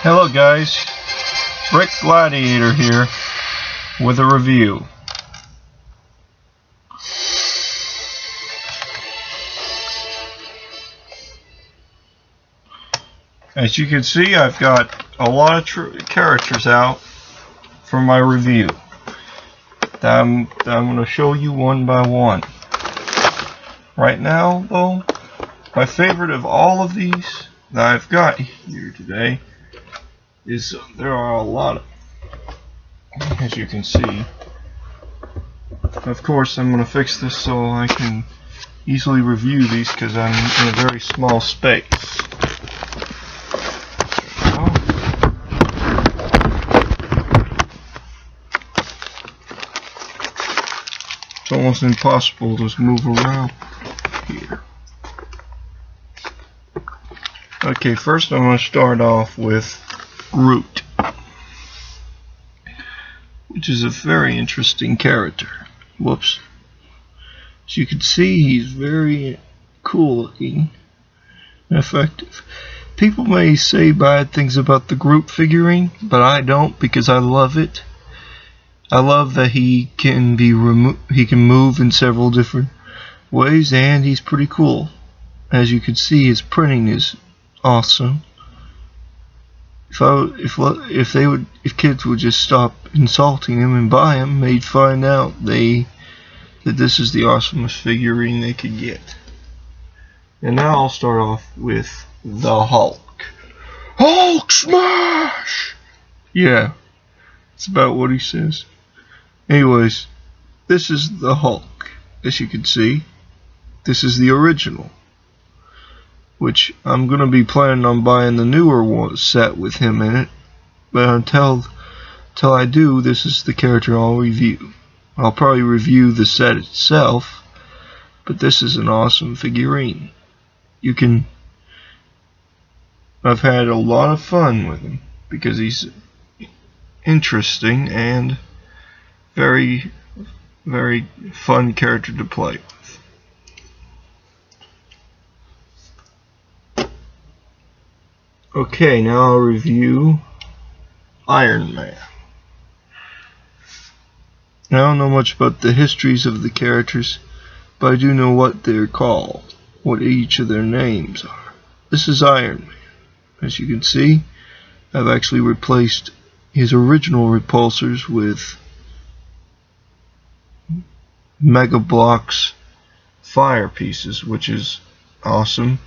Hello guys, Brick Gladiator here with a review. As you can see, I've got a lot of characters out for my review that I'm going to show you one by one. Right now though, my favorite of all of these that I've got here today is there are a lot of, as you can see. Of course, I'm going to fix this so I can easily review these because I'm in a very small space. It's almost impossible to move around here. Okay, first I'm going to start off with Groot, which is a very interesting character. Whoops. As you can see, he's very cool looking and effective. People may say bad things about the Groot figurine, but I don't, because I love it. I love that he can move in several different ways, and he's pretty cool. As you can see, his printing is awesome. If kids would just stop insulting him and buy him, they'd find out that this is the awesomest figurine they could get. And now I'll start off with the Hulk. Hulk smash! Yeah, it's about what he says. Anyways, this is the Hulk. As you can see, this is the original, which I'm going to be planning on buying the newer set with him in it, but until I do, this is the character I'll review. I'll probably review the set itself, but this is an awesome figurine. I've had a lot of fun with him because he's interesting and very, very fun character to play with. Okay, now I'll review Iron Man. I don't know much about the histories of the characters, but I do know what they're called, what each of their names are. This is Iron Man. As you can see, I've actually replaced his original repulsors with Mega Bloks fire pieces, which is awesome,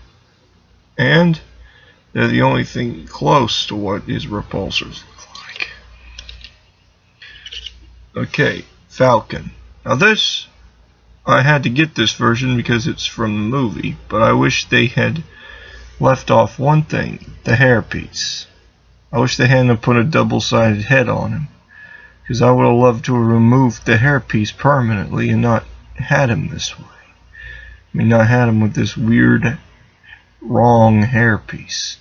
and they're the only thing close to what his repulsors look like. Okay, Falcon. Now this, I had to get this version because it's from the movie, but I wish they had left off one thing, the hairpiece. I wish they hadn't put a double-sided head on him, because I would have loved to have removed the hairpiece permanently and not had him this way. I mean, not had him with this weird, wrong hairpiece.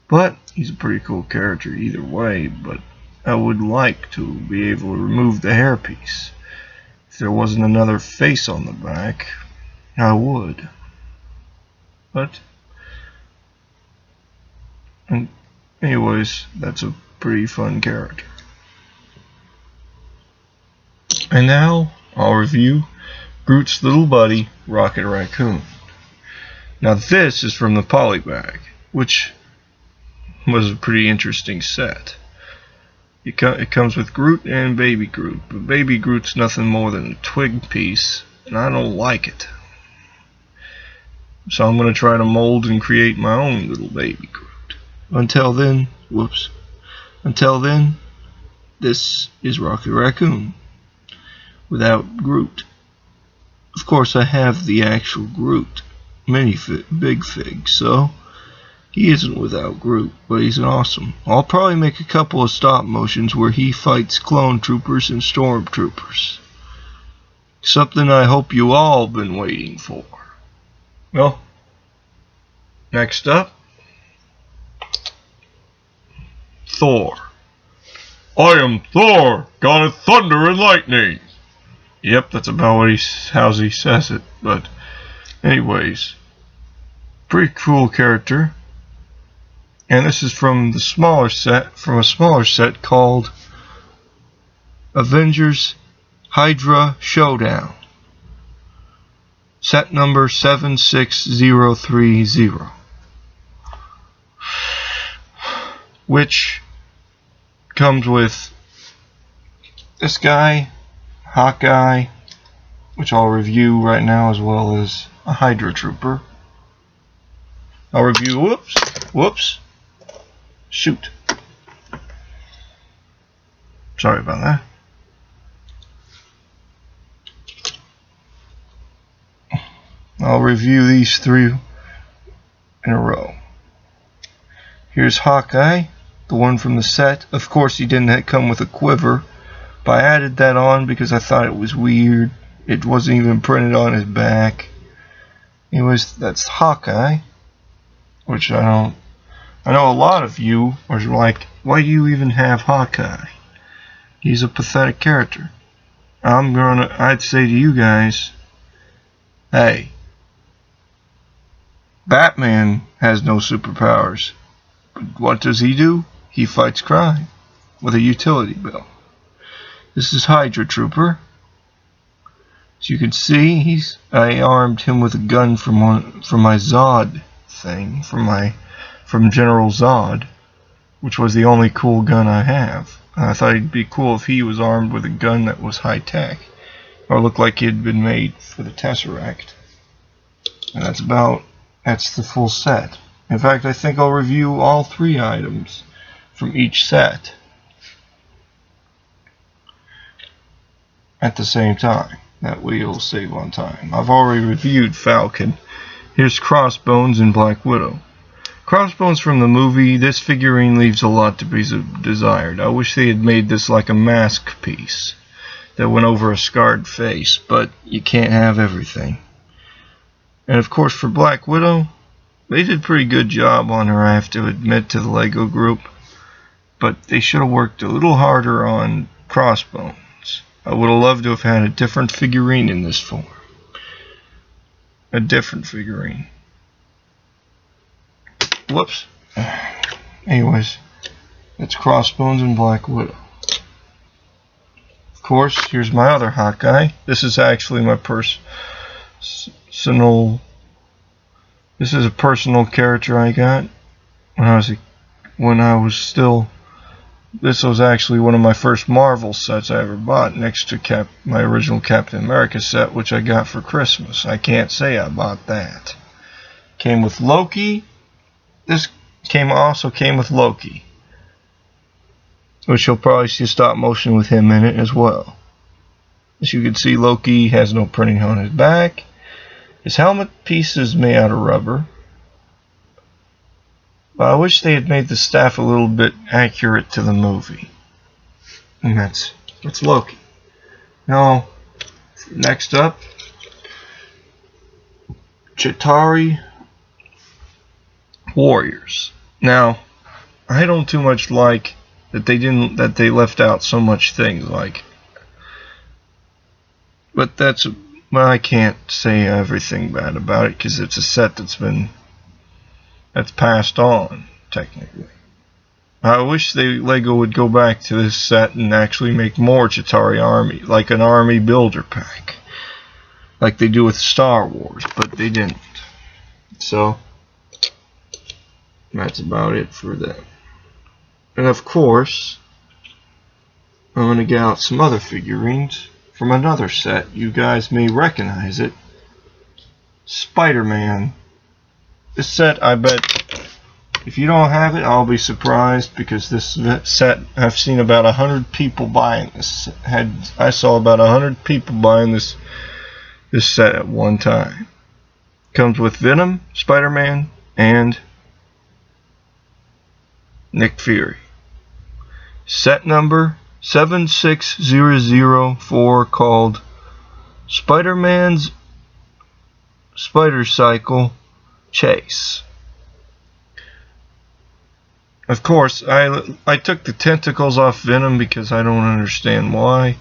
But he's a pretty cool character either way, but I would like to be able to remove the hairpiece. If there wasn't another face on the back, I would. But anyways, that's a pretty fun character. And now I'll review Groot's little buddy, Rocket Raccoon. Now this is from the Polybag, which was a pretty interesting set. It comes with Groot and Baby Groot, but Baby Groot's nothing more than a twig piece, and I don't like it. So I'm going to try to mold and create my own little Baby Groot. Until then, this is Rocket Raccoon without Groot. Of course, I have the actual Groot big fig, so he isn't without Groot, but he's awesome. I'll probably make a couple of stop motions where he fights clone troopers and stormtroopers. Something I hope you all been waiting for. Well, next up, Thor. I am Thor, god of thunder and lightning. Yep, that's about how he says it, but anyways, pretty cool character. And this is from the smaller set, called Avengers Hydra Showdown. Set number 76030. Which comes with this guy, Hawkeye, which I'll review right now, as well as a Hydra Trooper. I'll review, shoot. Sorry about that. I'll review these three in a row. Here's Hawkeye, the one from the set. Of course, he didn't come with a quiver, but I added that on because I thought it was weird. It wasn't even printed on his back. Anyways, that's Hawkeye, which I know a lot of you are like, why do you even have Hawkeye? He's a pathetic character. I'd say to you guys, hey, Batman has no superpowers. But what does he do? He fights crime with a utility belt. This is Hydra Trooper. As you can see, I armed him with a gun from my Zod thing, from General Zod, which was the only cool gun I have. And I thought it'd be cool if he was armed with a gun that was high tech, or looked like it had been made for the Tesseract. And that's the full set. In fact, I think I'll review all three items from each set at the same time. That way it'll save on time. I've already reviewed Falcon. Here's Crossbones and Black Widow. Crossbones from the movie, this figurine leaves a lot to be desired. I wish they had made this like a mask piece that went over a scarred face, but you can't have everything. And of course for Black Widow, they did a pretty good job on her, I have to admit, to the LEGO group, but they should have worked a little harder on Crossbones. I would have loved to have had a different figurine in this form. A different figurine. Whoops. Anyways, it's Crossbones and Black Widow. Of course, here's my other Hawkeye. This is actually my personal. This is a personal character I got when I was still. This was actually one of my first Marvel sets I ever bought, next to my original Captain America set, which I got for Christmas. I can't say I bought that. Came with Loki. This also came with Loki, which you'll probably see stop motion with him in it as well. As you can see, Loki has no printing on his back. His helmet piece is made out of rubber. But I wish they had made the staff a little bit accurate to the movie. And that's Loki. Now, next up, Chitauri Warriors. Now, I don't too much like that they left out so much things like. But I can't say everything bad about it because it's a set that's passed on, technically. I wish LEGO would go back to this set and actually make more Chitauri Army, like an army builder pack, like they do with Star Wars, but they didn't. So, that's about it for them. And of course, I'm going to get out some other figurines from another set. You guys may recognize it. Spider-Man. This set, I bet, if you don't have it, I'll be surprised, because this set, I've seen about 100 people buying this. I saw about 100 people buying this set at one time. Comes with Venom, Spider-Man, and Nick Fury. Set number 76004, called Spider-Man's Spider Cycle Chase. Of course, I took the tentacles off Venom because I don't understand why.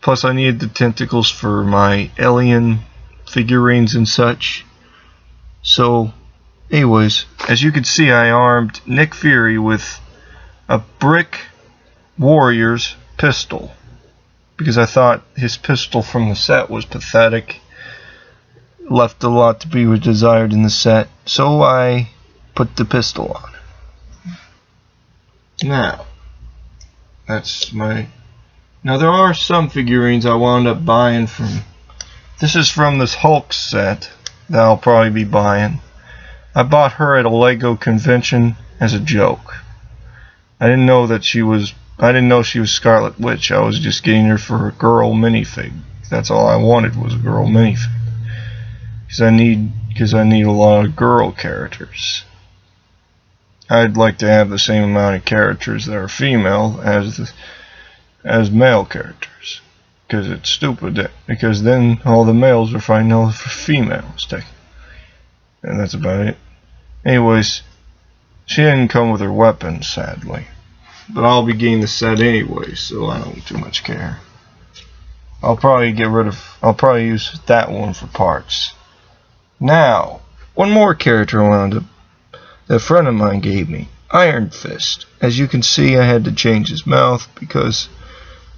Plus, I needed the tentacles for my alien figurines and such. So, Anyways, as you can see, I armed Nick Fury with a Brick Warriors pistol because I thought his pistol from the set was pathetic, left a lot to be desired in the set, so I put the pistol on him. Now there are some figurines I wound up buying from. This is from this Hulk set that I'll probably be buying. I bought her at a Lego convention as a joke. I didn't know she was Scarlet Witch. I was just getting her for a girl minifig. That's all I wanted, was a girl minifig. Because I need a lot of girl characters. I'd like to have the same amount of characters that are female as male characters. Because it's stupid. Because then all the males are fighting all the females. And that's about it. Anyways, she didn't come with her weapons, sadly. But I'll be getting the set anyway, so I don't too much care. I'll probably use that one for parts. Now, one more character I wound up that a friend of mine gave me. Iron Fist. As you can see, I had to change his mouth because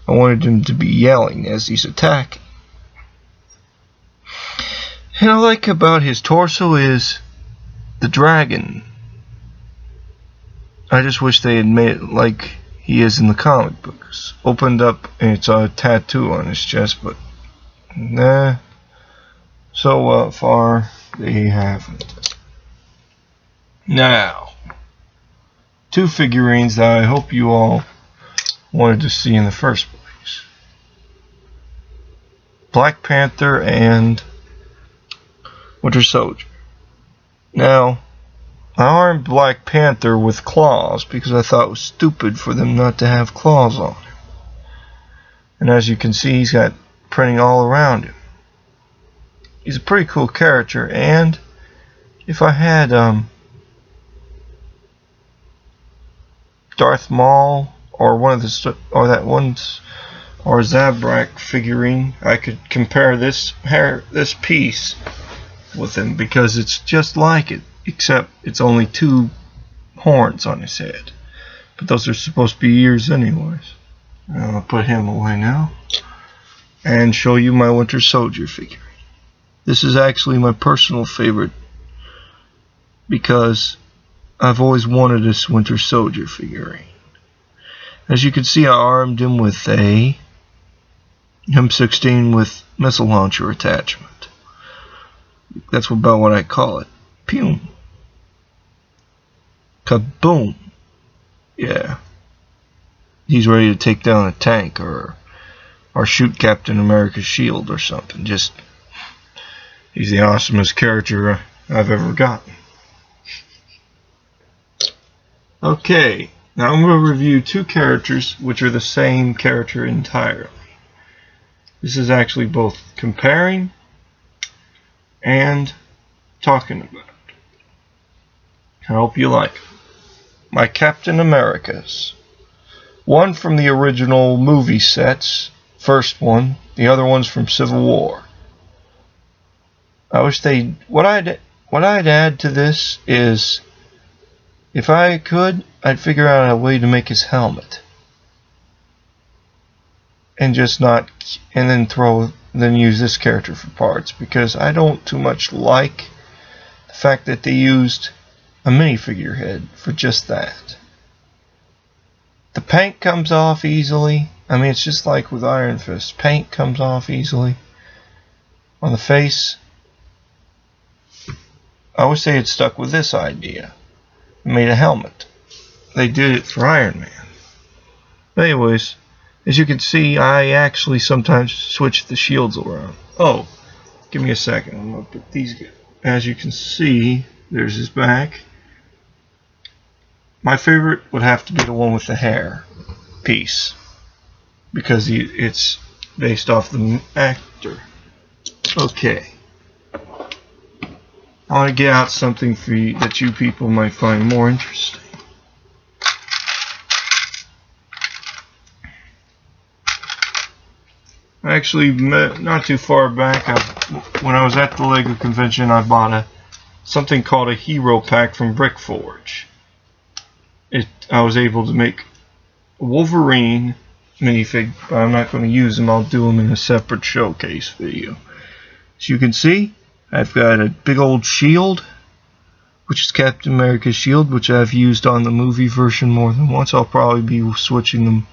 I wanted him to be yelling as he's attacking. And I like about his torso is the dragon. I just wish they had made it like he is in the comic books. Opened up and it's a tattoo on his chest, but nah. So far they haven't. Now, two figurines that I hope you all wanted to see in the first place. Black Panther and Winter Soldier. Now, I armed Black Panther with claws because I thought it was stupid for them not to have claws on him. And as you can see, he's got printing all around him. He's a pretty cool character, and if I had Darth Maul or Zabrak figurine, I could compare this piece with him because it's just like it, except it's only 2 horns on his head. But those are supposed to be ears anyways. I'll put him away now and show you my Winter Soldier figurine. This is actually my personal favorite because I've always wanted this Winter Soldier figurine. As you can see, I armed him with a M16 with missile launcher attachment. That's about what I call it. Pew. Kaboom. Yeah. He's ready to take down a tank or shoot Captain America's shield or something. He's the awesomest character I've ever gotten. Okay, now I'm going to review 2 characters which are the same character entirely. This is actually both comparing and talking about. I hope you like them. My Captain Americas. One from the original movie sets, first one. The other one's from Civil War. I wish what I'd add to this is, if I could, I'd figure out a way to make his helmet, and then use this character for parts, because I don't too much like the fact that they used a minifigure head for just that. The paint comes off easily. I mean, it's just like with Iron Fist. Paint comes off easily on the face. I wish they had stuck with this idea and made a helmet. They did it for Iron Man. But anyways, as you can see, I actually sometimes switch the shields around. Oh, give me a second. I'm going to put these. As you can see, there's his back. My favorite would have to be the one with the hair piece, because it's based off the actor. Okay. I want to get out something for you that you people might find more interesting. Actually, not too far back, when I was at the Lego convention, I bought something called a hero pack from Brickforge. I was able to make a Wolverine minifig, but I'm not going to use them. I'll do them in a separate showcase video. As you can see, I've got a big old shield, which is Captain America's shield, which I've used on the movie version more than once. I'll probably be switching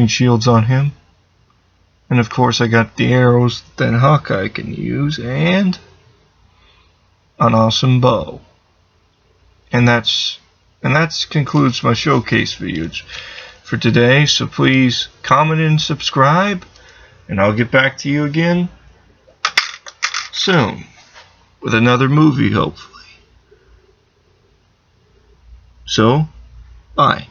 shields on him. And of course I got the arrows that Hawkeye can use, and an awesome bow. And that concludes my showcase videos for today. So please comment and subscribe, and I'll get back to you again soon with another movie, hopefully. So, bye.